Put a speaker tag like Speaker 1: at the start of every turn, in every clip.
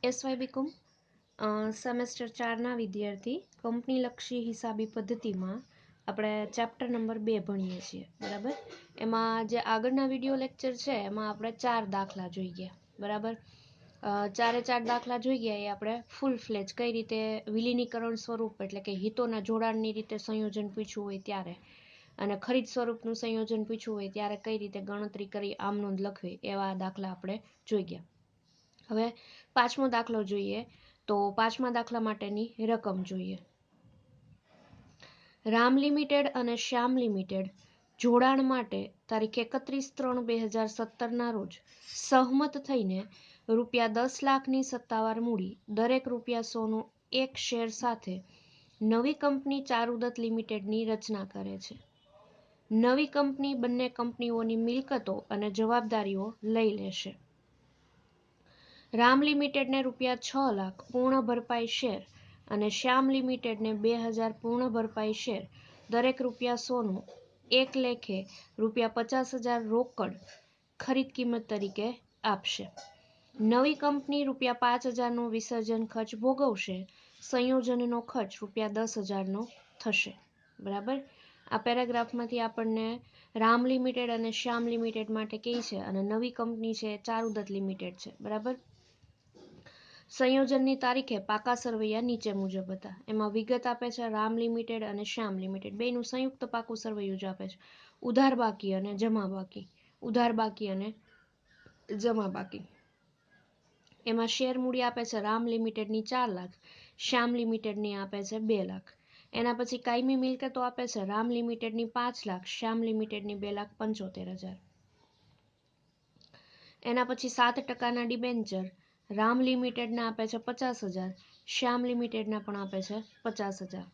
Speaker 1: SY BCom semester 4ના વિદ્યાર્થી કંપનીલક્ષી હિસાબી પદ્ધતિમાં આપણે ચેપ્ટર નંબર 2 ભણીએ છીએ, બરાબર. એમાં જે આગળના વિડીયો લેક્ચર છે એમાં આપણે 4 દાખલા જોઈ ગયા, બરાબર. ચારે 4 દાખલા જોઈ ગયા એ આપણે ફૂલ ફ્લેજ કઈ રીતે વિલીનીકરણ સ્વરૂપ એટલે કે હિતોના જોડાણની રીતે સંયોજન પૂછ્યું હોય ત્યારે અને ખરીદ સ્વરૂપનું સંયોજન પૂછ્યું હોય ત્યારે કઈ રીતે ગણતરી કરી આમ નોંધ લખવી એવા દાખલા આપણે જોઈ ગયા. હવે પાંચમો દાખલો જોઈએ તો પાંચમા દાખલા માટેની રકમ જોઈએ. રામ લિમિટેડ અને શ્યામ લિમિટેડ જોડાણ માટે તારીખ 31/3/2017ના રોજ સહમત થઈને ₹10,00,000ની સત્તાવાર મૂડી દરેક ₹100નું એક શેર સાથે નવી કંપની ચારુદત્ત લિમિટેડની રચના કરે છે. નવી કંપની બંને કંપનીઓની મિલકતો અને જવાબદારીઓ લઈ લેશે. રામ લિમિટેડને ₹6,00,000 પૂર્ણ ભરપાઈ શેર અને શ્યામ લિમિટેડને 2,000 પૂર્ણ ભરપાઈ શેર દરેક ₹100નું એક લેખે ₹50,000 રોકડ ખરીદ કિંમત તરીકે આપશે. નવી કંપની ₹5,000નો વિસર્જન ખર્ચ ભોગવશે. સંયોજનનો ખર્ચ ₹10,000નો થશે, બરાબર. આ પેરેગ્રાફમાંથી આપણને રામ લિમિટેડ અને શ્યામ લિમિટેડ માટે કહે છે અને નવી કંપની છે ચારુદત્ત લિમિટેડ છે, બરાબર. સંયોજનની તારીખે પાકા સરવૈયા નીચે મુજબ હતા. એમાં વિગત આપે છે રામ લિમિટેડ અને શ્યામ લિમિટેડ બેનું સંયુક્ત પાકું સરવૈયું જ આપે છે. ઉધાર બાકી અને જમા બાકી, ઉધાર બાકી અને જમા બાકી. એમાં શેર મૂડી આપે છે રામ લિમિટેડની 4,00,000, શ્યામ લિમિટેડની આપે છે 2,00,000. એના પછી કાયમી મિલકતો આપે છે રામ લિમિટેડની 5,00,000, શ્યામ લિમિટેડની 2,75,000. એના પછી 7%ના ડિબેન્ચર રામ લિમિટેડના આપે છે 50,000, શ્યામ લિમિટેડના પણ આપે છે 50,000.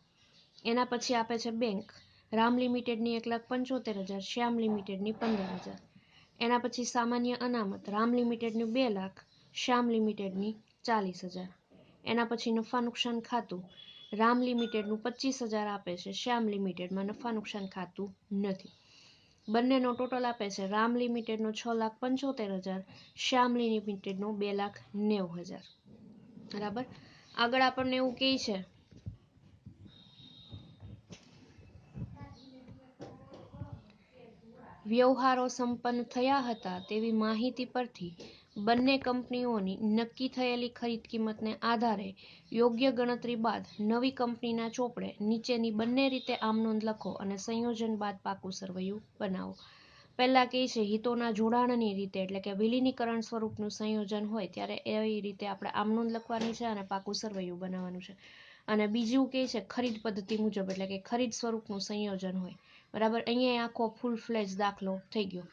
Speaker 1: એના પછી આપે છે બેંક રામ લિમિટેડની 1,75,000, શ્યામ લિમિટેડની 15,000. એના પછી સામાન્ય અનામત રામ લિમિટેડની 2,00,000, શ્યામ લિમિટેડની 40,000. એના પછી નફા નુકસાન ખાતું રામ લિમિટેડનું 25,000 આપે છે, શ્યામ લિમિટેડમાં નફા નુકસાન ખાતું નથી. બંનેનો ટોટલ આપે છે રામ લિમિટેડનો 6,75,000, શ્યામ લિમિટેડનો 2,90,000, બરાબર. આગળ આપણને એવું કહે છે વ્યવહારો સંપન્ન થયા હતા તેવી માહિતી પરથી બંને કંપનીઓની નક્કી થયેલી ખરીદ કિંમતને આધારે યોગ્ય ગણતરી બાદ નવી કંપનીના ચોપડે નીચેની બંને રીતે આમ નોંધ લખો અને સંયોજન બાદ પાકું સરવૈયું બનાવો. પહેલા કહે છે હિતોના જોડાણની રીતે એટલે કે વિલીનીકરણ સ્વરૂપનું સંયોજન હોય ત્યારે એવી રીતે આપણે આમ નોંધ લખવાની છે અને પાકું સરવૈયું બનાવવાનું છે. અને બીજું કહે છે ખરીદ પદ્ધતિ મુજબ એટલે કે ખરીદ સ્વરૂપનું સંયોજન હોય, બરાબર. અહીંયા આખો ફૂલ ફ્લેજ દાખલો થઈ ગયો,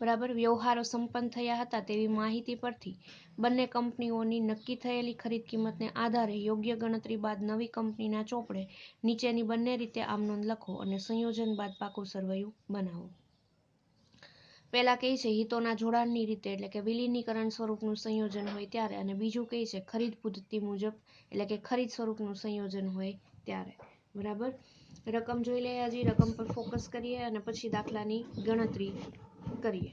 Speaker 1: બરાબર. વ્યવહારો સંપન્ન થયા હતા તેવી માહિતી પરથી બંને કંપનીઓની નક્કી થયેલી ખરીદ કિંમતને આધારે યોગ્ય ગણતરી બાદ નવી કંપનીના ચોપડે નીચેની બંને રીતે આમ નોંધ લખો અને સંયોજન બાદ પાકું સરવૈયું બનાવો. પહેલા કહે છે હિતોના જોડાણની રીતે એટલે કે વિલીનીકરણ સ્વરૂપનું સંયોજન હોય ત્યારે અને બીજું કહે છે ખરીદ પદ્ધતિ મુજબ એટલે કે ખરીદ સ્વરૂપનું સંયોજન હોય ત્યારે, બરાબર. રકમ જોઈ લઈએ, હજી રકમ પર ફોકસ કરીએ અને પછી દાખલાની ગણતરી કરીએ.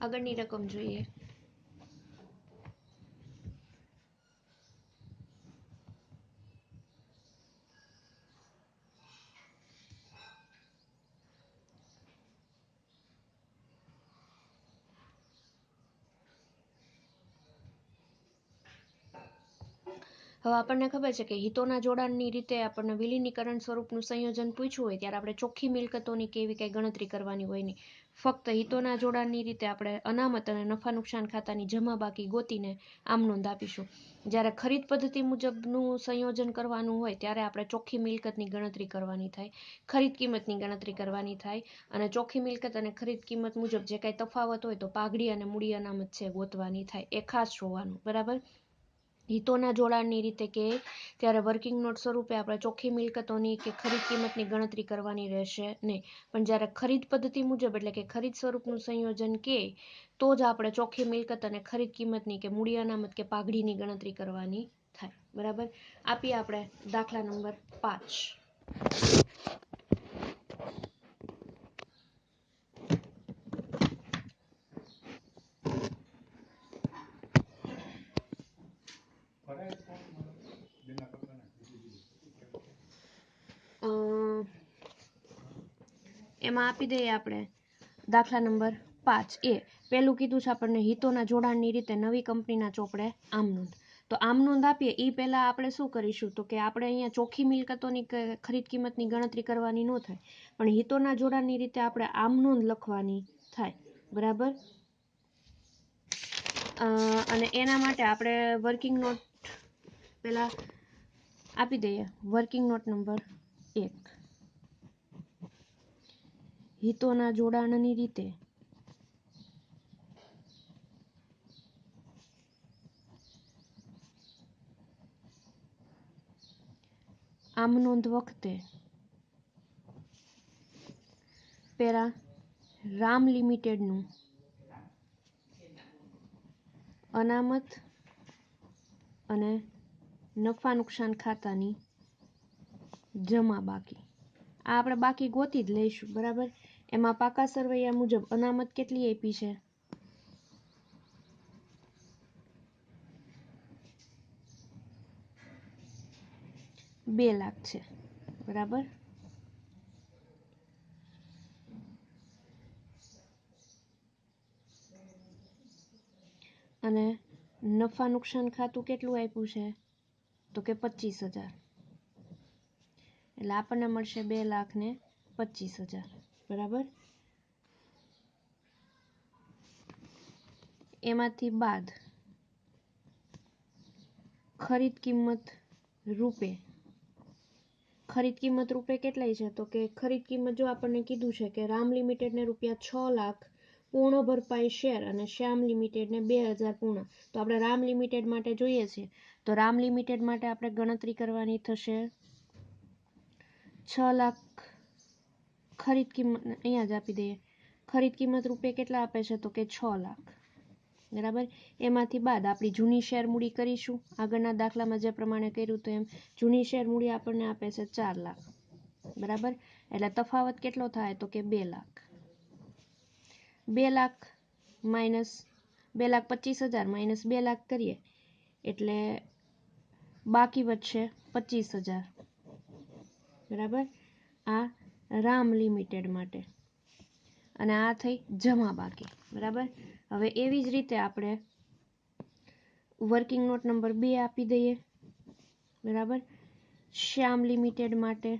Speaker 1: આગળની રકમ જોઈએ. હવે આપણને ખબર છે કે હિતોના જોડાણની રીતે આપણને વિલીનીકરણ સ્વરૂપનું સંયોજન પૂછ્યું હોય ત્યારે આપણે ચોખ્ખી મિલકતોની કેવી કંઈ ગણતરી કરવાની હોય નહીં, ફક્ત હિતોના જોડાણની રીતે આપણે અનામત અને નફા નુકસાન ખાતાની જમા બાકી ગોતીને આમ નોંધ આપીશું. જ્યારે ખરીદ પદ્ધતિ મુજબનું સંયોજન કરવાનું હોય ત્યારે આપણે ચોખ્ખી મિલકતની ગણતરી કરવાની થાય, ખરીદ કિંમતની ગણતરી કરવાની થાય, અને ચોખ્ખી મિલકત અને ખરીદ કિંમત મુજબ જે કાંઈ તફાવત હોય તો પાઘડી અને મૂડી અનામત છે ગોતવાની થાય. એ ખાસ જોવાનું, બરાબર. હિતોના જોડાણની રીતે કે ત્યારે વર્કિંગ નોટ સ્વરૂપે આપણે ચોખ્ખી મિલકતોની કે ખરીદ કિંમતની ગણતરી કરવાની રહેશે નહીં, પણ જ્યારે ખરીદ પદ્ધતિ મુજબ એટલે કે ખરીદ સ્વરૂપનું સંયોજન કે તો જ આપણે ચોખ્ખી મિલકત અને ખરીદ કિંમતની કે મૂડી અનામત કે પાઘડીની ગણતરી કરવાની થાય, બરાબર. આપીએ આપણે દાખલા નંબર 5. એમાં આપી દઈએ આપણે દાખલા નંબર 5 એ પેલું કીધું છે આપણને હિતોના જોડાણની રીતે નવી કંપનીના ચોપડે આમ નોંધ. તો આમ નોંધ આપીએ એ પહેલાં આપણે શું કરીશું તો કે આપણે અહીંયા ચોખ્ખી મિલકતોની ખરીદ કિંમતની ગણતરી કરવાની ન થાય, પણ હિતોના જોડાણની રીતે આપણે આમ નોંધ લખવાની થાય, બરાબર. અને એના માટે આપણે વર્કિંગ નોટ પહેલાં આપી દઈએ. વર્કિંગ નોટ નંબર 1, હિતોના જોડાણની રીતે આમ નોંધ વખતે પેરા રામ લિમિટેડનું અનામત અને નફા નુકસાન ખાતાની જમા બાકી આ આપણે બાકી ગોતી જ લઈશું, બરાબર. એમાં પાકા સરવૈયા મુજબ અનામત કેટલી આપી છે? 2 લાખ છે, બરાબર. અને નફા નુકસાન ખાતું કેટલું આપ્યું છે તો કે 25,000, એટલે આપણને મળશે 2,25,000, બરાબર. એમાંથી બાદ ખરીદ કિંમત રૂપે કેટલાય છે તો કે ખરીદ કિંમત જો આપણને કીધું છે કે રામ લિમિટેડને રૂપિયા 6 લાખ પૂર્ણ ભરપાઈ શેર અને શ્યામ લિમિટેડને 2,000 પૂર્ણ. તો આપણે રામ લિમિટેડ માટે જોઈએ છીએ તો રામ લિમિટેડ માટે આપણે ગણતરી કરવાની થશે 6 લાખ ખરીદ કિંમત અહીંયા જ આપી દઈએ. ખરીદ કિંમત રૂપે કેટલા આપે છે તો કે 6 લાખ, બરાબર. એમાંથી બાદ આપણી જૂની શેર મૂડી કરીશું આગળના દાખલામાં જે પ્રમાણે કર્યું તો એમ. જૂની શેર મૂડી આપણને આપે છે 4 લાખ, બરાબર. એટલે તફાવત કેટલો થાય તો કે 2 લાખ. 2 લાખ માઇનસ 2,25,000 માઇનસ 2 લાખ કરીએ એટલે બાકી વધશે 25,000, બરાબર. આ રામ લિમિટેડ માટે અને આ થઈ જમા બાકી, બરાબર. હવે એવી જ રીતે આપણે વર્કિંગ નોટ નંબર 2 આપી દઈએ, બરાબર. શ્યામ લિમિટેડ માટે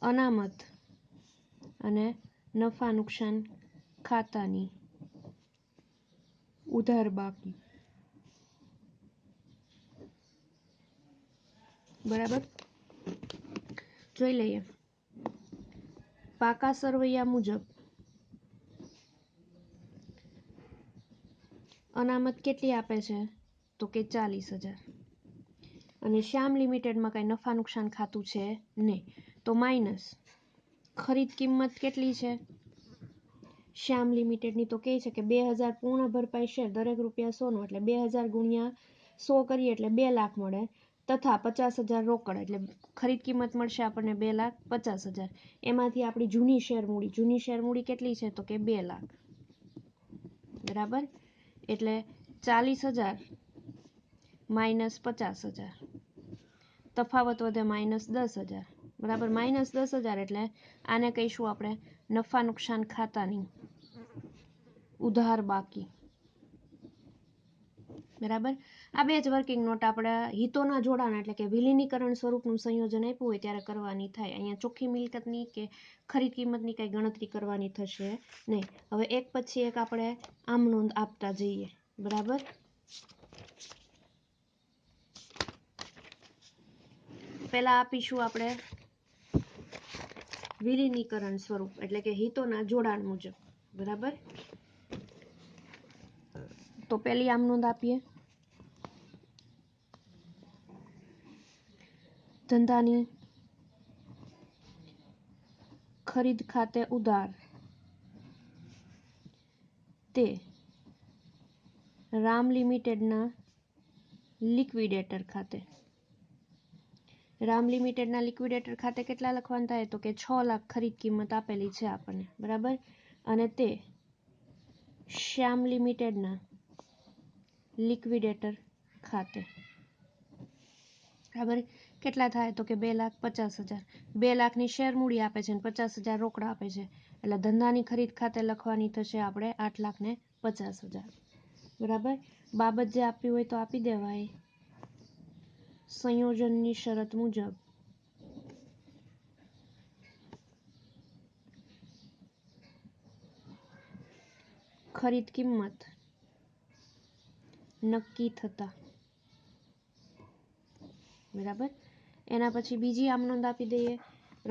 Speaker 1: અનામત અને નફા નુકસાન ખાતાની ઉધાર બાકી, બરાબર. જોઈ લઈએ. પાકા સરવૈયા મુજબ અનામત કેટલી આપે છે તો કે 40,000 અને શ્યામ લિમિટેડમાં કાંઈ નફા નુકસાન ખાતું છે નહીં, તો માઇનસ ખરીદ કિંમત કેટલી છે શ્યામ લિમિટેડની તો કહે છે કે 2,000 પૂર્ણ ભરપાઈ શેર દરેક રૂપિયા 100નો એટલે 2,000 ગુણ્યા 100 કરીએ એટલે 2 લાખ મળે તથા 50,000 રોકડ એટલે ખરીદ કિંમત મળશે આપણને 2,50,000. એમાંથી આપણી જૂની શેર મૂડી કેટલી છે તો કે 2 લાખ, બરાબર. એટલે 40,000 માઇનસ 50,000 તફાવત વધે માઇનસ 10,000, બરાબર. માઇનસ 10,000 એટલે આને કહીશું આપણે નફા નુકસાન ખાતાની ઉધાર બાકી, બરાબર. આ બે જ વર્કિંગ નોટ આપણે હિતોના જોડાણ એટલે કે વિલીનીકરણ સ્વરૂપનું સંયોજન આપ્યું હોય ત્યારે કરવાની થાય. અહીંયા ચોખ્ખી મિલકતની કે ખરીદ કિંમતની કંઈ ગણતરી કરવાની થશે નહીં. હવે એક પછી એક આપણે આમ નોંધ આપતા જઈએ. બરાબર. પહેલા આપીશું આપણે વિલીનીકરણ સ્વરૂપ એટલે કે હિતોના જોડાણ મુજબ. બરાબર. તો પહેલી આમ નોંધ આપીએ. ધંધાની ખરીદ ખાતે ઉધાર તે રામ લિમિટેડના લિક્વિડેટર ખાતે. રામ લિમિટેડના લિક્વિડેટર ખાતે કેટલા લખવાના થાય? તો કે 6 લાખ ખરીદ કિંમત આપેલી છે આપણને. બરાબર. અને તે શ્યામ લિમિટેડના લિક્વિડેટર ખાતે. બરાબર. કેટલા થાય? તો કે 2,50,000. 2 લાખની શેર મૂડી આપે છે અને 50,000 રોકડા આપે છે. એટલે ધંધાની ખરીદ ખાતે લખવાની થશે આપણે 8,50,000. બરાબર. બાબત જે આપવી હોય તો આપી દેવાય. સંયોજનની શરત મુજબ ખરીદ કિંમત નક્કી થતા. બરાબર. એના પછી બીજી આમ નોંધ આપી દઈએ.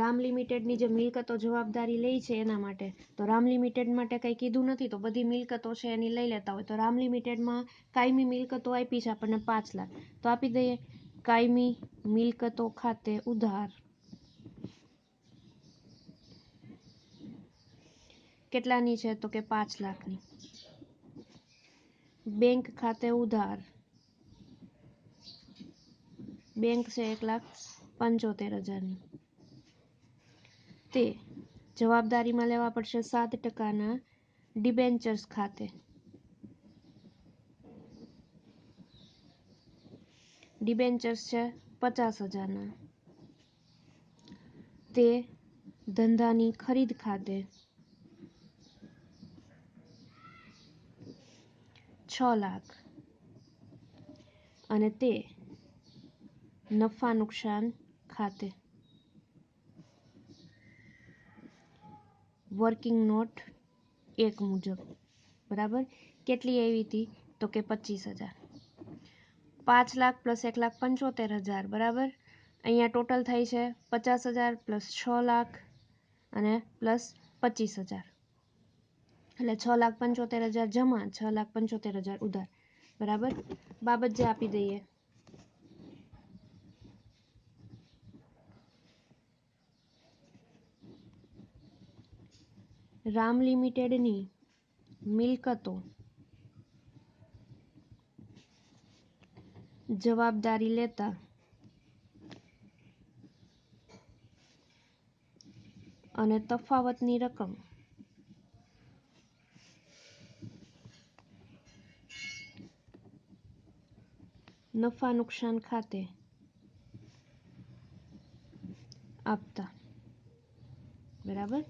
Speaker 1: રામ લિમિટેડની જે મિલકતો જવાબદારી લે છે એના માટે. તો રામ લિમિટેડ માટે કંઈ કીધું નથી, તો બધી મિલકતો છે એની લઈ લેતા હોય. તો રામ લિમિટેડમાં કાયમી મિલકતો આપી છે આપણને 5 લાખ. તો આપી દઈએ કાયમી મિલકતો ખાતે ઉધાર કેટલાની છે? તો કે 5 લાખની. બેંક ખાતે ઉધાર બેંક છે 1,75,000ની. તે જવાબદારીમાં લેવા પડશે 7%ના ડિબેન્ચર્સ ખાતે. ડિબેન્ચર્સ છે 50,000ના. તે ધંધાની ખરીદ ખાતે 6 લાખ અને તે નફા નુકસાન ખાતે. વર્કિંગ નોટ 1 મુજબ. બરાબર. કેટલી આવી હતી? તો કે 25,000. 5 લાખ પ્લસ 1,75,000. બરાબર. અહીંયા ટોટલ થાય છે 50,000 પ્લસ 6 લાખ અને પ્લસ 25,000. એટલે 6,75,000 જમા, 6,75,000 ઉધાર. બરાબર. બાબત જે આપી દઈએ. રામ લિમિટેડની મિલકતો જવાબદારી લેતા અને તફાવતની રકમ નફા નુકસાન ખાતે આપતા. બરાબર.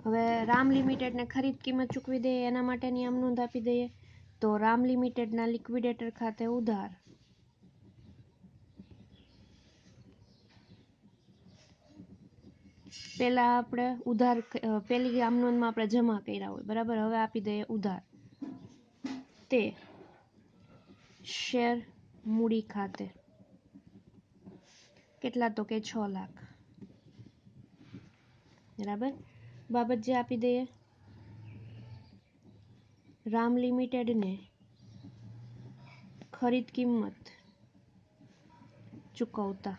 Speaker 1: હવે રામ લિમિટેડને ખરીદ કિંમત ચૂકવી દઈએ એના માટેની આમ નોંધ આપી દઈએ. તો રામ લિમિટેડના લિક્વિડેટર ખાતે ઉધાર પહેલા આપણે ઉધાર પહેલી આમ નોંધમાં આપણે જમા કર્યા હોય. બરાબર. હવે આપી દઈએ ઉધાર. તે શેર મૂડી ખાતે. કેટલા? તો કે 6 લાખ. બરાબર. બાબત જે આપી દઈએ. રામ લિમિટેડને ખરીદ કિંમત ચૂકવતા.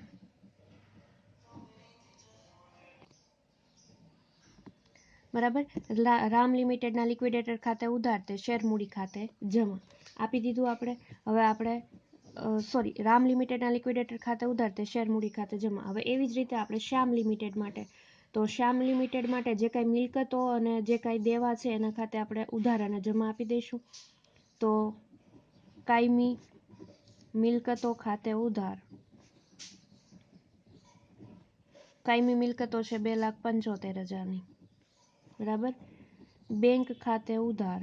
Speaker 1: બરાબર. રામ લિમિટેડના લિક્વિડેટર ખાતે ઉધાર તે શેર મૂડી ખાતે જમા. આપી દીધું આપણે. હવે આપણે રામ લિમિટેડના લિક્વિડેટર ખાતે ઉધાર તે શેર મૂડી ખાતે જમા. હવે એવી જ રીતે આપણે શ્યામ લિમિટેડ માટે. તો શ્યામ લિમિટેડ માટે જે કાંઈ મિલકતો અને જે કાંઈ દેવા છે એના ખાતે આપણે ઉધાર અને જમા આપી દઈશું. તો કાયમી મિલકતો ખાતે ઉધાર. કાયમી મિલકતો છે 2,75,000ની. બરાબર. બેંક ખાતે ઉધાર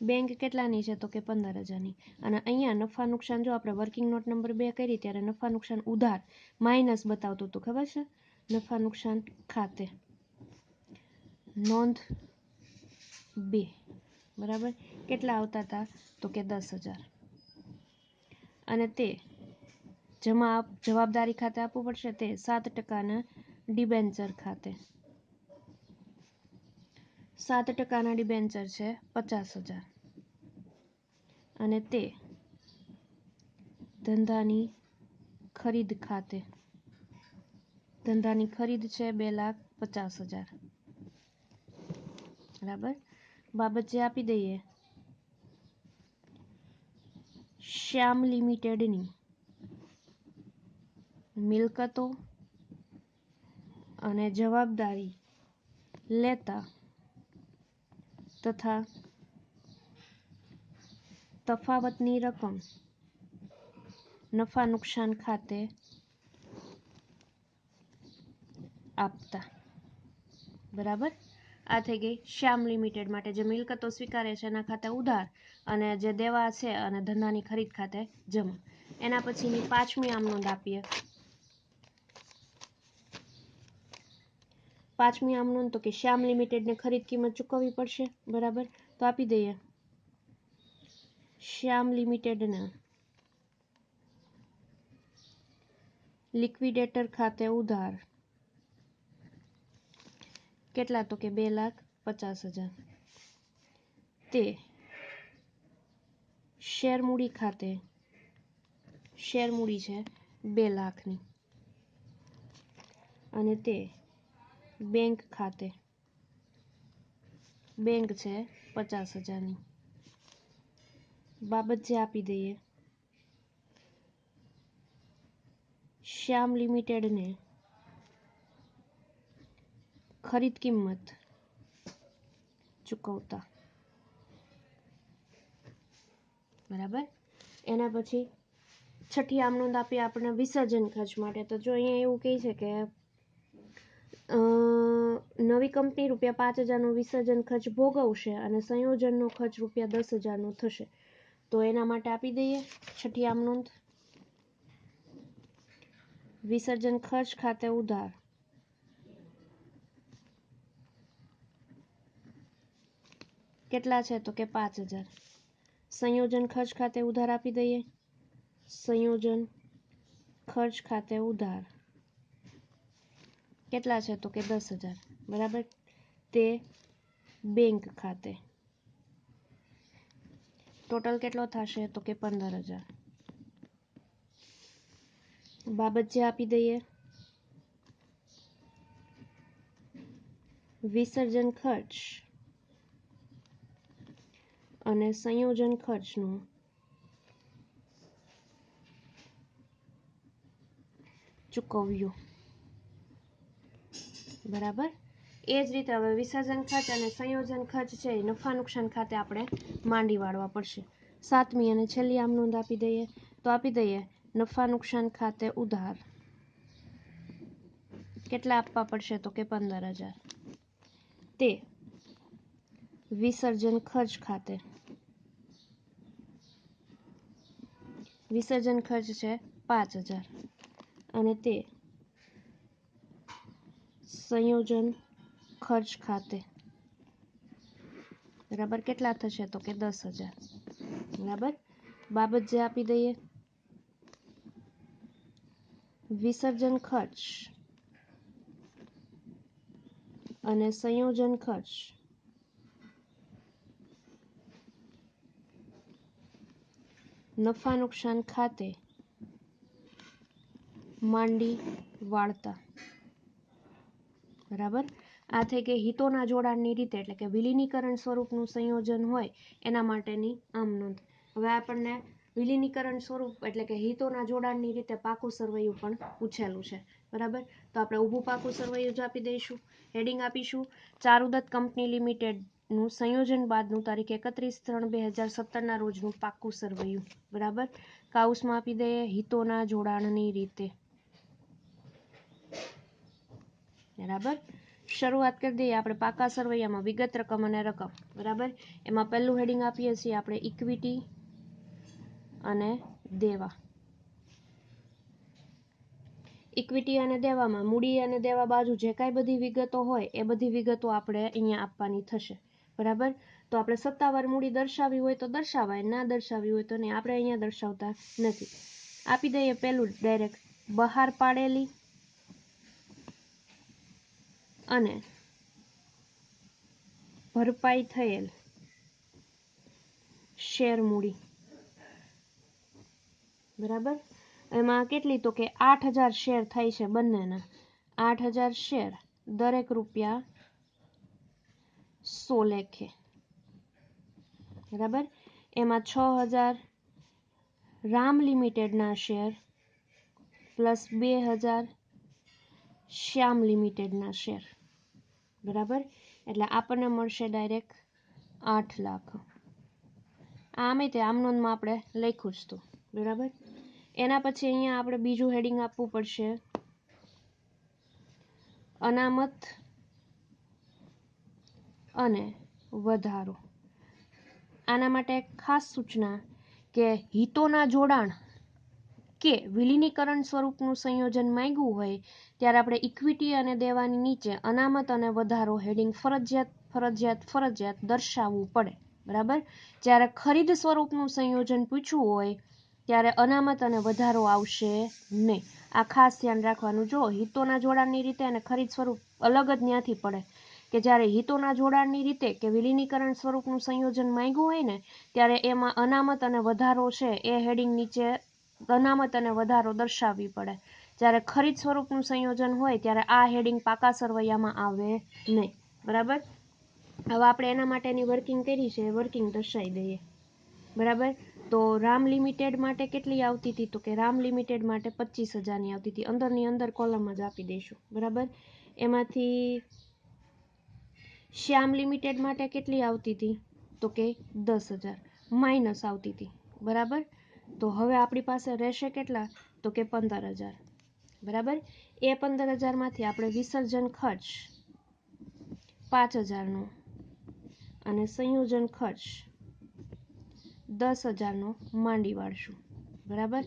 Speaker 1: બેંક કેટલાની છે તો કે 15,000ની. અને અહીંયા નફા નુકસાન જો આપણે વર્કિંગ નોટ નંબર 2 કરી ત્યારે નફા નુકસાન ઉધાર માઇનસ બતાવતું હતું, ખબર છે? નફા નુકસાન ખાતે નોંધ 2 બરાબર કેટલા આવતા હતા તો કે 10,000. અને તે જવાબદારી ખાતે આપવું પડશે તે 7%ના ડિબેન્ચર ખાતે. 7%ના ડિબેન્ચર છે 50,000. અને તે ધંધાની ખરીદ ખાતે, ધંધાની ખરીદ છે 2,50,000 બરાબર. બાબત જે આપી દઈએ શ્યામ લિમિટેડની મિલકતો અને જવાબદારી લેતા તથા તફાવતની રકમ નફા નુકસાન ખાતે આપતા. બરાબર. આ થઈ ગઈ શ્યામ લિમિટેડ માટે જે મિલકતો સ્વીકારે છે એના ખાતે ઉધાર અને જે દેવા છે અને ધંધાની ખરીદ ખાતે જમા. એના પછીની 5મી આમ નોંધ આપીએ. 5મી આમ નોંધ તો કે શ્યામ લિમિટેડને ખરીદ કિંમત ચૂકવવી પડશે. બરાબર. તો આપી દઈએ શ્યામ લિમિટેડના લિક્વિડેટર ખાતે ઉધાર કેટલા તો કે 2,50,000. તે શેર મૂડી ખાતે, શેર મૂડી છે 2 લાખની. અને તે બેંક ખાતે, બેંક છે 50,000ની. બાબત જે આપી દઈએ શ્યામ લિમિટેડને ખરીદ કિંમત ચૂકવતા. બરાબર. એના પછી 6ઠી આમ નોંધ આપીએ આપણે વિસર્જન ખર્ચ માટે. તો જો અહીંયા એવું કહે છે કે નવી કંપની ₹5,000નો વિસર્જન ખર્ચ ભોગવશે અને સંયોજનનો ખર્ચ ₹10,000નો થશે. તો એના માટે આપી દઈએ 6ઠી આમ નોંધ વિસર્જન ખર્ચ ખાતે ઉધાર કેટલા છે તો કે 5,000. સંયોજન ખર્ચ ખાતે ઉધાર આપી દઈએ સંયોજન ખર્ચ ખાતે ઉધાર કેટલા છે તો કે 10,000. બરાબર. તે બેંક ખાતે ટોટલ કેટલો થશે તો કે 15,000. બાબત જે આપી દઈએ વિસર્જન ખર્ચ અને સંયોજન ખર્ચનું ચૂકવ્યું. બરાબર. એ જ રીતે હવે વિસર્જન ખર્ચ અને સંયોજન ખર્ચ છે એ નફા નુકસાન ખાતે આપણે માંડી વાળવા પડશે. 7મી અને છેલ્લી આમ નોંધ આપી દઈએ. તો આપી દઈએ નફા નુકસાન ખાતે ઉધાર કેટલા આપવા પડશે તો કે 15,000. તે વિસર્જન ખર્ચ ખાતે, વિસર્જન ખર્ચ છે 5,000 અને તે સંયોજન ખર્ચ ખાતે બરાબર કેટલા થશે તો કે 10,000. બરાબર. બાબત જે આપી દઈએ વિસર્જન ખર્ચ અને સંયોજન ખર્ચ નફા નુકસાન ખાતે માંડી વાળતા. બરાબર. આ થઈ ગઈ હિતોના જોડાણની રીતે, એટલે કે વિલીનીકરણ સ્વરૂપનું સંયોજન હોય એના માટેની આમ નોંધ. હવે આપણને વિલીનીકરણ સ્વરૂપ એટલે કે હિતોના જોડાણની રીતે પાકું સરવૈયું પણ પૂછેલું છે. બરાબર. તો આપણે ઊભું પાકું સરવૈયું જ આપી દઈશું. હેડિંગ આપીશું ચારુદત્ત કંપની લિમિટેડનું સંયોજન બાદનું તારીખ 31/3/2017ના રોજનું પાકું સરવૈયું. બરાબર. કાઉસમાં આપી દઈએ હિતોના જોડાણની રીતે. બરાબર. શરૂઆત કરી દઈએ આપણે પાકા સરવૈયામાં વિગત રકમ અને રકમ બરાબર. એમાં પહેલું હેડિંગ આપીએ છીએ આપણે ઇક્વિટી અને દેવા. ઇક્વિટી અને દેવામાં મૂડી અને દેવા બાજુ જે કાંઈ બધી વિગતો હોય એ બધી વિગતો આપણે અહીંયા આપવાની થશે બરાબર. તો આપણે સત્તાવાર મૂડી દર્શાવી હોય તો દર્શાવાય, ના દર્શાવી હોય તો નહીં. આપણે અહીંયા દર્શાવતા નથી. આપી દઈએ પહેલું ડાયરેક્ટ બહાર પાડેલી અને ભરપાઈ થયેલ શેર મૂડી બરાબર. એમાં કેટલી તો કે 8000 શેર થાય છે બંનેના. 8000 શેર દરેક રૂપિયા 100 લેખે બરાબર. એમાં 6000 રામ લિમિટેડના શેર પ્લસ 2000 શ્યામ લિમિટેડના શેર બરાબર. એટલે આપણને મળશે ડાયરેક્ટ 8 લાખ. આમે તે આમનોંધમાં આપણે લખ્યું જ હતું બરાબર. એના પછી અહીંયા આપણે બીજું હેડિંગ આપવું પડશે અનામત અને વધારો. આના માટે એક ખાસ સૂચના કે હિતોના જોડાણ કે વિલીનીકરણ સ્વરૂપનું સંયોજન માંગ્યું હોય ત્યારે આપણે ઇક્વિટી અને દેવાની નીચે અનામત અને વધારો હેડિંગ ફરજિયાત દર્શાવવું પડે બરાબર. જ્યારે ખરીદ સ્વરૂપનું સંયોજન પૂછવું હોય ત્યારે અનામત અને વધારો આવશે નહીં. આ ખાસ ધ્યાન રાખવાનું. જો હિતોના જોડાણની રીતે અને ખરીદ સ્વરૂપ અલગ જ ત્યાંથી પડે કે જ્યારે હિતોના જોડાણની રીતે કે વિલીનીકરણ સ્વરૂપનું સંયોજન માંગ્યું હોય ને ત્યારે એમાં અનામત અને વધારો છે એ હેડિંગ નીચે અનામત અને વધારો દર્શાવવી પડે. જ્યારે ખરીદ સ્વરૂપનું સંયોજન હોય ત્યારે આ હેડિંગ પાકા સરવૈયામાં આવે નહીં બરાબર. હવે આપણે એના માટેની વર્કિંગ કરી છે, વર્કિંગ દર્શાવી દઈએ બરાબર. તો રામ લિમિટેડ માટે કેટલી આવતી હતી તો કે રામ લિમિટેડ માટે 25000ની આવતી હતી. અંદરની અંદર કોલમ જ આપી દઈશું બરાબર. એમાંથી શ્યામ લિમિટેડ માટે કેટલી આવતી હતી તો કે 10000 માઇનસ આવતી હતી બરાબર. તો હવે આપણી પાસે રહેશે કેટલા તો કે 15000 બરાબર. એ 15000માંથી આપણે વિસર્જન ખર્ચ 5000નો અને સંયોજન ખર્ચ 10000નો માંડી વાળશું બરાબર.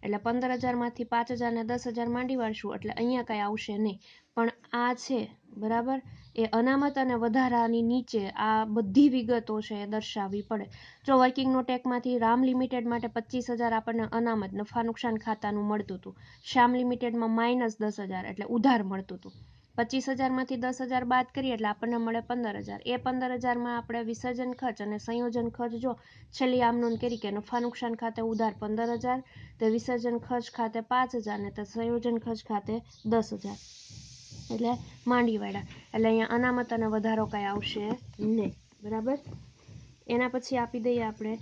Speaker 1: એટલે 15000માંથી 5000 ને 10000 માંડી વાળશું એટલે અહીંયા કાંઈ આવશે નહીં. પણ આ છે બરાબર એ અનામત અને વધારાની નીચે આ બધી વિગતો છે એ દર્શાવવી પડે. જો વર્કિંગ નોટ એકમાંથી રામ લિમિટેડ માટે 25000 આપણને અનામત નફા નુકસાન ખાતાનું મળતું હતું. શ્યામ લિમિટેડમાં માઇનસ 10000 એટલે ઉધાર મળતું હતું. 25000માંથી 10000 બાદ કરીએ એટલે આપણને મળે 15000. એ 15000માં આપણે વિસર્જન ખર્ચ અને સંયોજન ખર્ચ જો છેલ્લી આમ નોંધ કરી કે નફા નુકસાન ખાતે ઉધાર 15000, તે વિસર્જન ખર્ચ ખાતે 5000 ને તે સંયોજન ખર્ચ ખાતે 10000 એટલે માંડી વાળા. એટલે અહીંયા અનામત અને વધારો કાંઈ આવશે નહીં બરાબર. એના પછી આપી દઈએ આપણે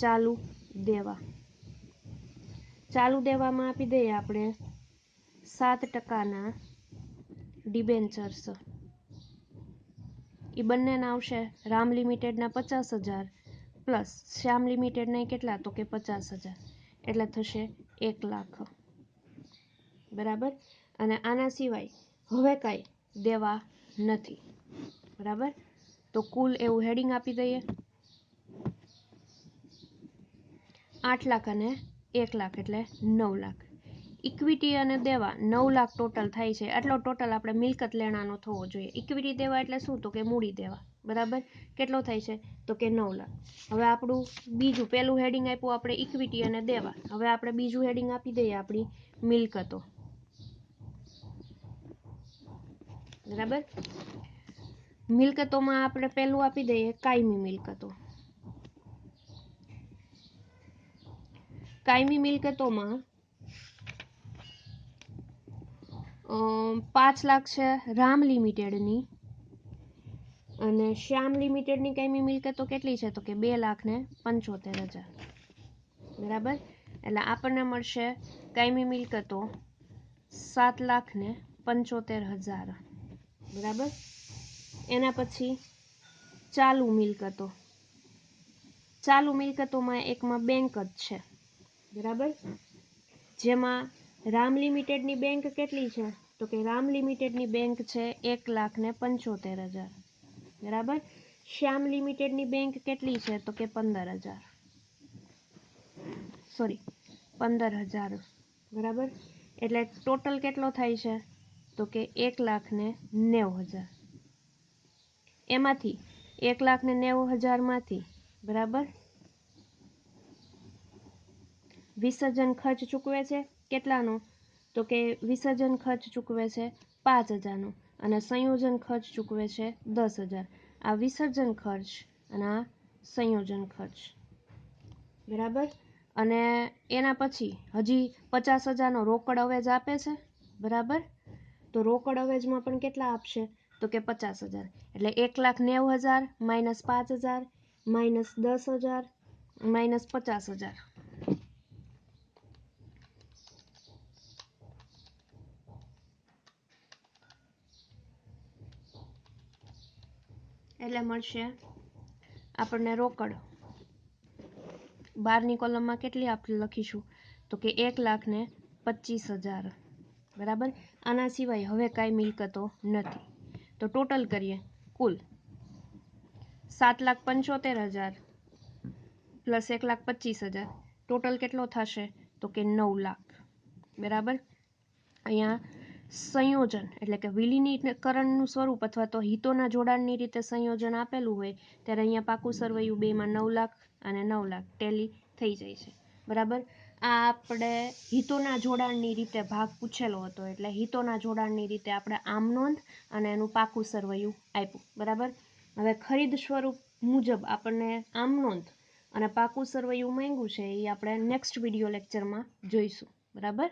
Speaker 1: ચાલુ દેવા. ચાલુ દેવામાં આપી દઈએ આપણે 7%ના ડિબેન્ચર્સ. એ બંનેના આવશે રામ લિમિટેડના 50000 પ્લસ શ્યામ લિમિટેડના કેટલા તો કે 50000 એટલે થશે 1 લાખ બરાબર. અને આના સિવાય હવે કાંઈ દેવા નથી બરાબર. તો કુલ એવું હેડિંગ આપી દઈએ 8 લાખ અને 1 લાખ એટલે 9 લાખ. ઇક્વિટી અને દેવા 9 લાખ ટોટલ થાય છે. આટલો ટોટલ આપણે મિલકત લેણાનો થવો જોઈએ. ઇક્વિટી દેવા એટલે શું તો કે મૂડી દેવા બરાબર. કેટલો થાય છે તો કે 9 લાખ. હવે આપણું બીજું પહેલું હેડિંગ આપ્યું આપણે ઇક્વિટી અને દેવા. હવે આપણે બીજું હેડિંગ આપી દઈએ આપણી મિલકતો બરાબર. મિલકતોમાં આપણે પહેલું આપી દઈએ કાયમી મિલકતો. કાયમી મિલકતોમાં 5 લાખ છે રામ લિમિટેડની અને શ્યામ લિમિટેડની કાયમી મિલકતો કેટલી છે તો કે 2,75,000 બરાબર. એટલે આપણને મળશે કાયમી મિલકતો 7,75,000 બરાબર. એના પછી ચાલુ મિલકતો. ચાલુ મિલકતોમાં એકમાં બેંક જ છે બરાબર. જેમાં રામ લિમિટેડની બેંક કેટલી છે તો કે રામ લિમિટેડની બેંક છે 1,75,000 બરાબર. શ્યામ લિમિટેડની બેંક કેટલી છે તો કે 15,000 સોરી 15,000 બરાબર. એટલે ટોટલ કેટલો થાય છે તો કે 1,90,000. એમાંથી 1,90,000 માંથી બરાબર વિસર્જન ખર્ચ ચૂકવે છે કેટલાનો તો કે વિસર્જન ખર્ચ ચૂકવે છે 5,000નો અને સંયોજન ખર્ચ ચૂકવે છે 10,000. આ વિસર્જન ખર્ચ અને આ સંયોજન ખર્ચ બરાબર. અને એના પછી હજી 50,000નો રોકડ અવેજ આપે છે બરાબર. તો રોકડ અવેજમાં પણ કેટલા આપશે તો કે 50,000. એટલે 1,90,000 માઇનસ 5,000 માઇનસ 10,000 માઇનસ 50,000. એટલે મળશે આપણને રોકડ 12ની કોલમમાં કેટલી આપણે લખીશું તો કે 1,25,000 બરાબર. આના સિવાય હવે કાંઈ મિલકતો નથી. તો ટોટલ કરીએ કુલ 7,75,000 પ્લસ 1,25,000 ટોટલ કેટલો થશે તો કે 9 લાખ બરાબર. અહીંયા સંયોજન એટલે કે વિલીનીકરણનું સ્વરૂપ અથવા તો હિતોના જોડાણની રીતે સંયોજન આપેલું હોય ત્યારે અહીંયા પાકું સરવૈયું 2માં 9 લાખ અને 9 લાખ ટેલી થઈ જાય છે બરાબર. આ આપણે હિતોના જોડાણની રીતે ભાગ પૂછેલો હતો એટલે હિતોના જોડાણની રીતે આપણે આમ નોંધ અને એનું પાકું સરવૈયું આપ્યું બરાબર. હવે ખરીદ સ્વરૂપ મુજબ આપણને આમ નોંધ અને પાકું સરવૈયું માંગ્યું છે એ આપણે નેક્સ્ટ વિડીયો લેક્ચરમાં જોઈશું બરાબર.